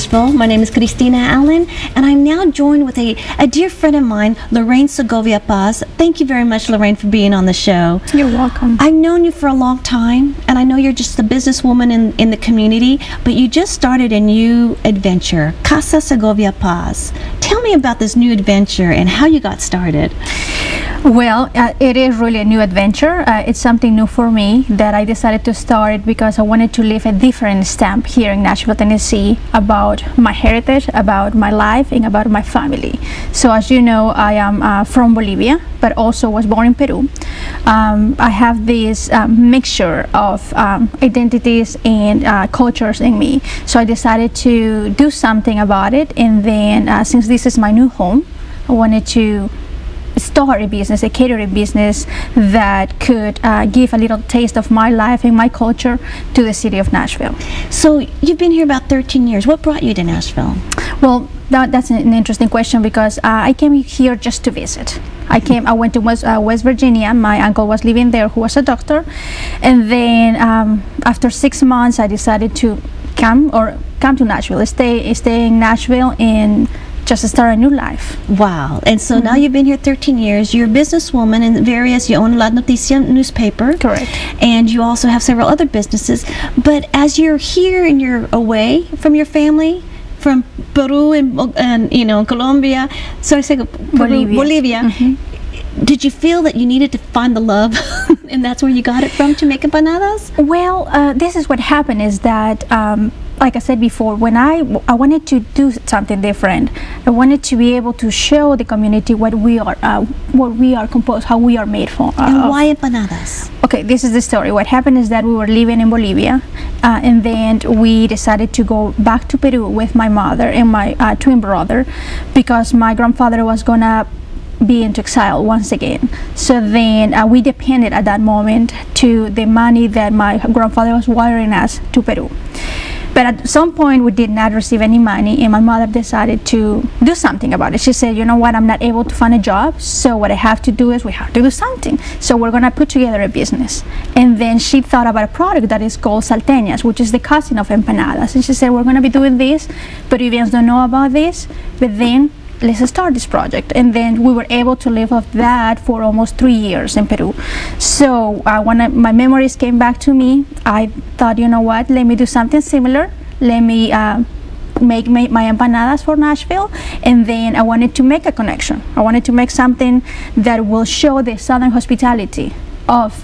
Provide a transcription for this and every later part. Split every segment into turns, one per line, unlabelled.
Nashville. My name is Cristina Allen, and I'm now joined with a dear friend of mine, Loraine Segovia Paz. Thank you very much, Loraine, for being on the show.
You're welcome.
I've known you for a long time, and I know you're just a businesswoman in the community, but you just started a new adventure, Casa Segovia Paz. Tell me about this new adventure and how you got started.
Well, it is really a new adventure. It's something new for me that I decided to start because I wanted to leave a different stamp here in Nashville, Tennessee about my heritage, about my life, and about my family. So as you know, I am from Bolivia, but also was born in Peru. I have this mixture of identities and cultures in me. So I decided to do something about it, and then since this is my new home, I wanted to start a business, a catering business that could give a little taste of my life and my culture to the city of Nashville.
So you've been here about 13 years. What brought you to Nashville?
Well, that's an interesting question because I came here just to visit. I went to West Virginia. My uncle was living there, who was a doctor, and then after 6 months, I decided to come to Nashville, stay in Nashville, and just to start a new life.
Wow. And so now you've been here 13 years. You're a businesswoman in you own La Noticia newspaper.
Correct.
And you also have several other businesses. But as you're here and you're away from your family, from Peru and Colombia, Bolivia, did you feel that you needed to find the love and that's where you got it from to make empanadas?
Well, this is what happened is that like I said before, when I wanted to do something different, I wanted to be able to show the community what we are composed, how we are made from.
And why empanadas?
Okay, this is the story. What happened is that we were living in Bolivia, and then we decided to go back to Peru with my mother and my twin brother, because my grandfather was gonna be into exile once again. So then we depended at that moment to the money that my grandfather was wiring us to Peru. But at some point we did not receive any money, and my mother decided to do something about it. She said, you know what, I'm not able to find a job, so what I have to do is we have to do something. So we're gonna put together a business. And then she thought about a product that is called salteñas, which is the cousin of empanadas. And she said, we're gonna be doing this, Peruvians don't know about this, but then let's start this project. And then we were able to live off that for almost 3 years in Peru. So when my memories came back to me, I thought, you know what, let me do something similar. Let me make my empanadas for Nashville. And then I wanted to make a connection. I wanted to make something that will show the southern hospitality of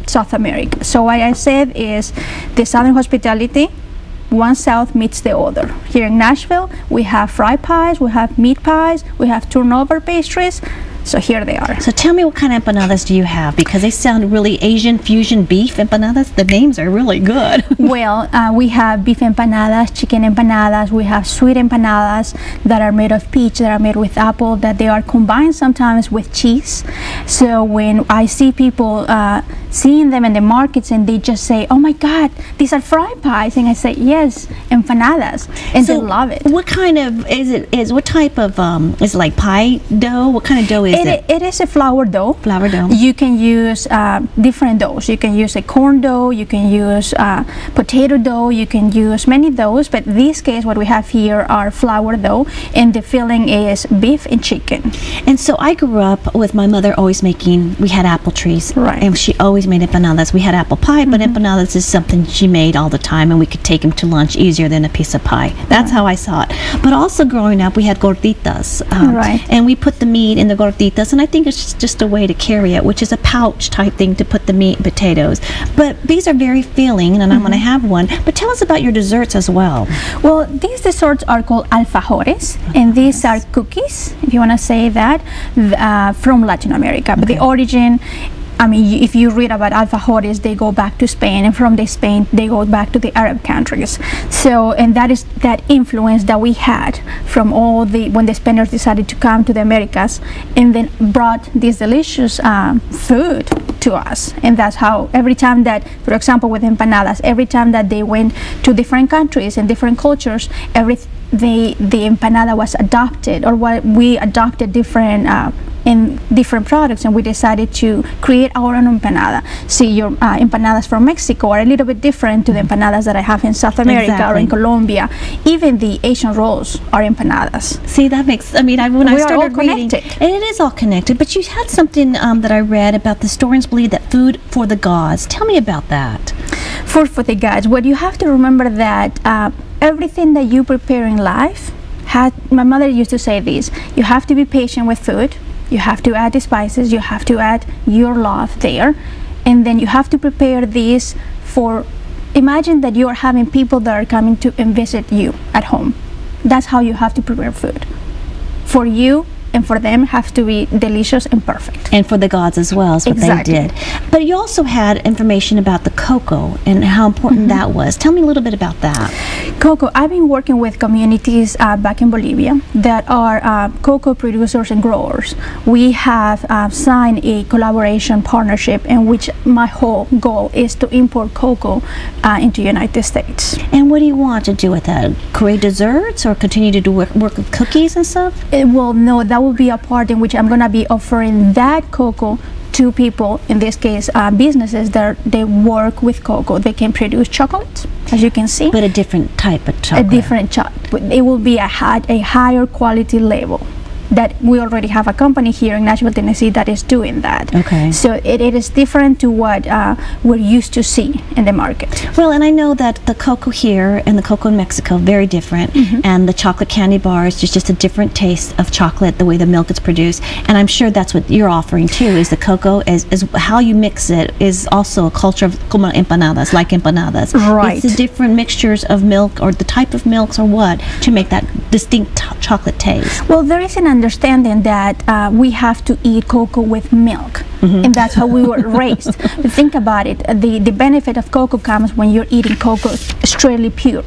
South America. So what I said is the southern hospitality, one south meets the other. Here in Nashville, we have fried pies, we have meat pies, we have turnover pastries. So here they are.
So tell me, what kind of empanadas do you have? Because they sound really Asian fusion beef empanadas. The names are really good.
Well, we have beef empanadas, chicken empanadas, we have sweet empanadas that are made of peach, that are made with apple, that they are combined sometimes with cheese. So when I see people seeing them in the markets and they just say, oh my God, these are fried pies, and I say, yes, empanadas, and so they love it.
What kind of, what type of, is it like pie dough? What kind of dough is it?
It is a flour dough.
Flour dough.
You can use different doughs. You can use a corn dough, you can use potato dough, you can use many doughs, but in this case what we have here are flour dough, and the filling is beef and chicken.
And so I grew up with my mother always making, we had apple trees,
right,
and she always made empanadas. We had apple pie, but empanadas is something she made all the time, and we could take them to lunch easier than a piece of pie. That's how I saw it. But also growing up, we had gorditas,
right,
and we put the meat in the gorditas, and I think it's just a way to carry it, which is a pouch type thing to put the meat and potatoes. But these are very filling, and I'm going to have one. But tell us about your desserts as well.
Well, these desserts are called alfajores, and these are cookies, if you want to say that, from Latin America. But the origin, I mean, if you read about alfajores, they go back to Spain, and from the Spain they go back to the Arab countries. So, and that is that influence that we had from all when the Spaniards decided to come to the Americas, and then brought this delicious food to us. And that's how every time that, for example, with empanadas, every time that they went to different countries and different cultures, the empanada was adopted, or what we adopted different in different products, and we decided to create our own empanada. See, your empanadas from Mexico are a little bit different to the empanadas that I have in South America or in Colombia. Even the Asian rolls are empanadas.
See, that makes, I mean, when I started reading, and it is all connected, but you had something that I read about the historians believe that food for the gods. Tell me about that.
Food for the gods. Well, you have to remember that everything that you prepare in life, my mother used to say this, you have to be patient with food, you have to add the spices, you have to add your love there, and then you have to prepare this for, imagine that you are having people that are coming to and visit you at home. That's how you have to prepare food. For you and for them have to be delicious and perfect.
And for the gods as well, is what they did. But you also had information about the cocoa and how important that was. Tell me a little bit about that.
Cocoa, I've been working with communities back in Bolivia that are cocoa producers and growers. We have signed a collaboration partnership in which my whole goal is to import cocoa into the United States.
And what do you want to do with that? Create desserts or continue to do work with cookies and stuff?
Well, no, that will be a part in which I'm going to be offering that cocoa to people, in this case businesses that they work with cocoa. They can produce chocolate, as you can see.
But a different type of chocolate.
A different chocolate. It will be a higher quality level. That we already have a company here in Nashville, Tennessee that is doing that.
Okay.
So it is different to what we're used to see in the market.
Well, and I know that the cocoa here and the cocoa in Mexico, very different. And the chocolate candy bars, just a different taste of chocolate, the way the milk is produced. And I'm sure that's what you're offering too, is the cocoa, is how you mix it is also a culture of como empanadas, like empanadas.
Right.
It's the different mixtures of milk or the type of milks or what to make that distinct chocolate taste.
Well, there is an understanding that we have to eat cocoa with milk, and that's how we were raised. But think about it, the benefit of cocoa comes when you're eating cocoa straightly pure.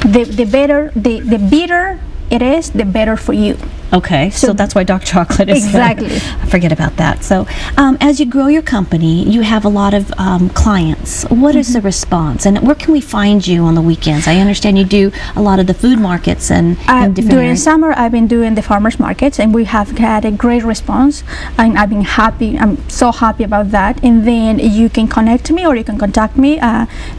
The bitter it is, the better for you.
Okay, so that's why dark chocolate is
exactly.
I forget about that. So as you grow your company, you have a lot of clients. What is the response, and where can we find you on the weekends? I understand you do a lot of the food markets and different
during summer I've been doing the farmers markets, and we have had a great response, and I've been happy. I'm so happy about that. And then you can connect me, or you can contact me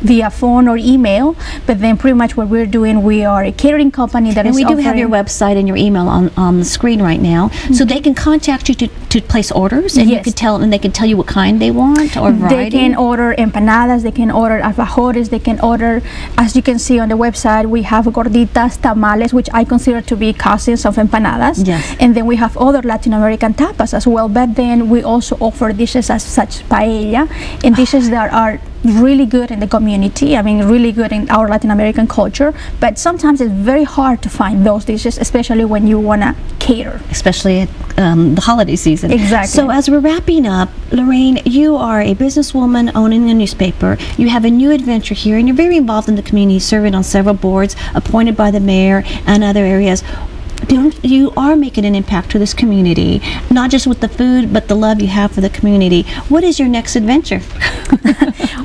via phone or email. But then pretty much what we're doing, we are a catering company that
and we do have your website and your email on the screen right now, so they can contact you to place orders, and you can tell, and they can tell you what kind they want or variety.
They can order empanadas, they can order alfajores, they can order, as you can see on the website, we have gorditas, tamales, which I consider to be cousins of empanadas.
Yes.
And then we have other Latin American tapas as well, but then we also offer dishes as such paella, and dishes that are really good in the community, I mean really good in our Latin American culture, but sometimes it's very hard to find those dishes, especially when you want to cater.
Especially at the holiday season.
Exactly.
So as we're wrapping up, Loraine, you are a businesswoman owning a newspaper. You have a new adventure here, and you're very involved in the community, serving on several boards, appointed by the mayor and other areas. You are making an impact to this community, not just with the food, but the love you have for the community. What is your next adventure?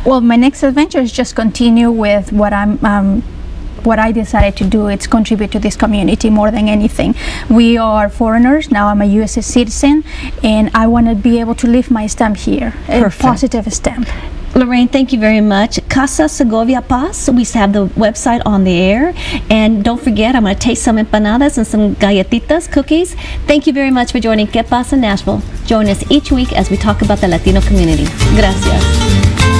Well, my next adventure is just continue with what I decided to do. It's contribute to this community more than anything. We are foreigners. Now I'm a U.S. citizen, and I want to be able to leave my stamp here, a positive stamp.
Loraine, thank you very much. Casa Segovia Paz, we have the website on the air. And don't forget, I'm going to taste some empanadas and some galletitas, cookies. Thank you very much for joining Que Pasa Nashville. Join us each week as we talk about the Latino community. Gracias.